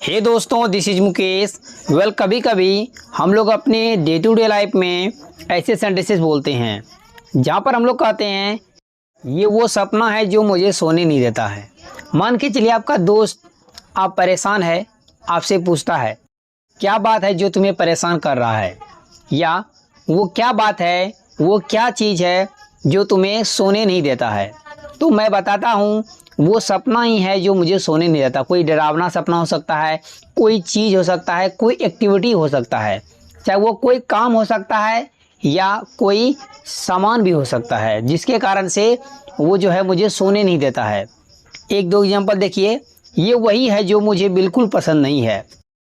हे दोस्तों, this is Mukesh. कभी कभी हम लोग अपने डे टू डे लाइफ में ऐसे सेंटेंसेस बोलते हैं जहाँ पर हम लोग कहते हैं ये वो सपना है जो मुझे सोने नहीं देता है। मान के चलिए आपका दोस्त आप परेशान है, आपसे पूछता है क्या बात है जो तुम्हें परेशान कर रहा है, या वो क्या बात है, वो क्या चीज़ है जो तुम्हें सोने नहीं देता है। तो मैं बताता हूँ वो सपना ही है जो मुझे सोने नहीं देता। कोई डरावना सपना हो सकता है, कोई चीज़ हो सकता है, कोई एक्टिविटी हो सकता है, चाहे वो कोई काम हो सकता है या कोई सामान भी हो सकता है जिसके कारण से वो जो है मुझे सोने नहीं देता है। एक दो एग्जांपल देखिए। ये वही है जो मुझे बिल्कुल पसंद नहीं है।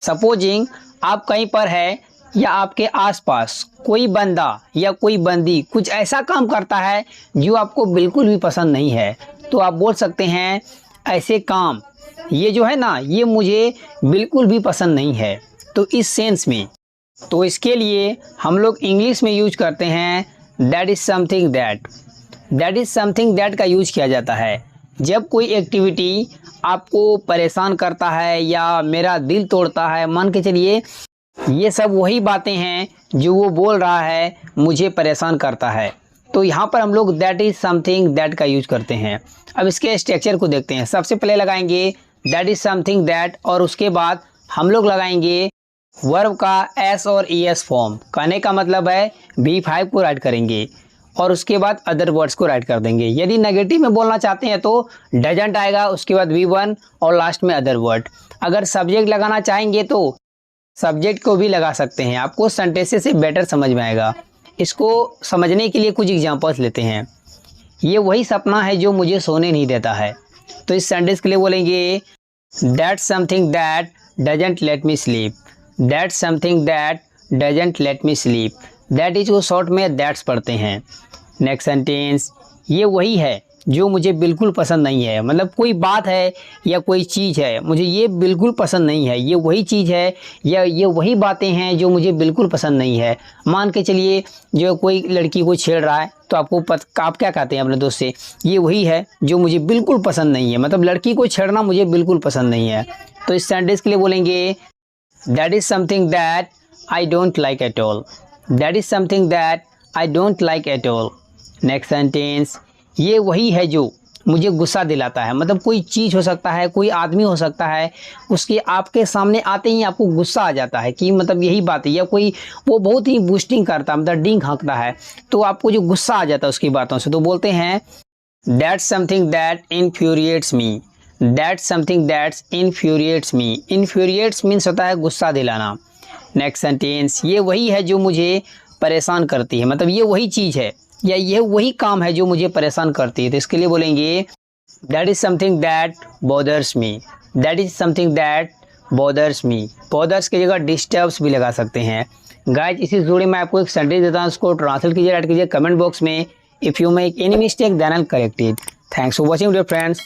सपोजिंग आप कहीं पर है या आपके आसपास कोई बंदा या कोई बंदी कुछ ऐसा काम करता है जो आपको बिल्कुल भी पसंद नहीं है, तो आप बोल सकते हैं ऐसे काम ये जो है ना ये मुझे बिल्कुल भी पसंद नहीं है। तो इस सेंस में तो इसके लिए हम लोग इंग्लिश में यूज करते हैं that is something that. That is something that का यूज किया जाता है जब कोई एक्टिविटी आपको परेशान करता है या मेरा दिल तोड़ता है। मान के चलिए ये सब वही बातें हैं जो वो बोल रहा है मुझे परेशान करता है। तो यहाँ पर हम लोग दैट इज़ समथिंग दैट का यूज करते हैं। अब इसके स्ट्रक्चर को देखते हैं। सबसे पहले लगाएंगे दैट इज़ समथिंग दैट और उसके बाद हम लोग लगाएंगे वर्ब का एस और ई एस फॉर्म। कहने का मतलब है V5 को राइट करेंगे और उसके बाद अदर वर्ड्स को राइट कर देंगे। यदि नेगेटिव में बोलना चाहते हैं तो डजंट आएगा, उसके बाद V1 और लास्ट में अदर वर्ड। अगर सब्जेक्ट लगाना चाहेंगे तो सब्जेक्ट को भी लगा सकते हैं, आपको सेंटेंसेस से बेटर समझ में आएगा। इसको समझने के लिए कुछ एग्जांपल्स लेते हैं। ये वही सपना है जो मुझे सोने नहीं देता है। तो इस सेंटेंस के लिए बोलेंगे that's something that doesn't let me sleep. That's something that doesn't let me sleep. That is को शॉर्ट में दैट्स पढ़ते हैं। नेक्स्ट सेंटेंस ये वही है जो मुझे बिल्कुल पसंद नहीं है। मतलब कोई बात है या कोई चीज़ है मुझे ये बिल्कुल पसंद नहीं है। ये वही चीज़ है या ये वही बातें हैं जो मुझे बिल्कुल पसंद नहीं है। मान के चलिए जो कोई लड़की को छेड़ रहा है तो आप क्या कहते हैं अपने दोस्त से, ये वही है जो मुझे बिल्कुल पसंद नहीं है। मतलब लड़की को छेड़ना मुझे बिल्कुल पसंद नहीं है। तो इस सेंटेंस के लिए बोलेंगे that is something that I don't like at all. That is something that I don't like at all. Next sentence ये वही है जो मुझे गुस्सा दिलाता है। मतलब कोई चीज़ हो सकता है, कोई आदमी हो सकता है, उसके आपके सामने आते ही आपको गुस्सा आ जाता है कि मतलब यही बात है, या कोई वो बहुत ही बूस्टिंग करता है, मतलब डींग हाँकता है, तो आपको जो गुस्सा आ जाता है उसकी बातों से, तो बोलते हैं that's something that infuriates me. That's something that's infuriates me. Infuriates means होता है गुस्सा दिलाना। नेक्स्ट सेंटेंस ये वही है जो मुझे परेशान करती है। मतलब ये वही चीज़ है या यह वही काम है जो मुझे परेशान करती है। तो इसके लिए बोलेंगे that is something that bothers me. That is something that bothers me. Bothers की जगह डिस्टर्ब्स भी लगा सकते हैं। गाइस इसी जोड़े में आपको एक सेंटेंस देता हूँ, उसको ट्रांसलेट कीजिए, राइट कीजिए कमेंट बॉक्स में। If you make any mistake then I will correct it. Thanks for watching dear friends.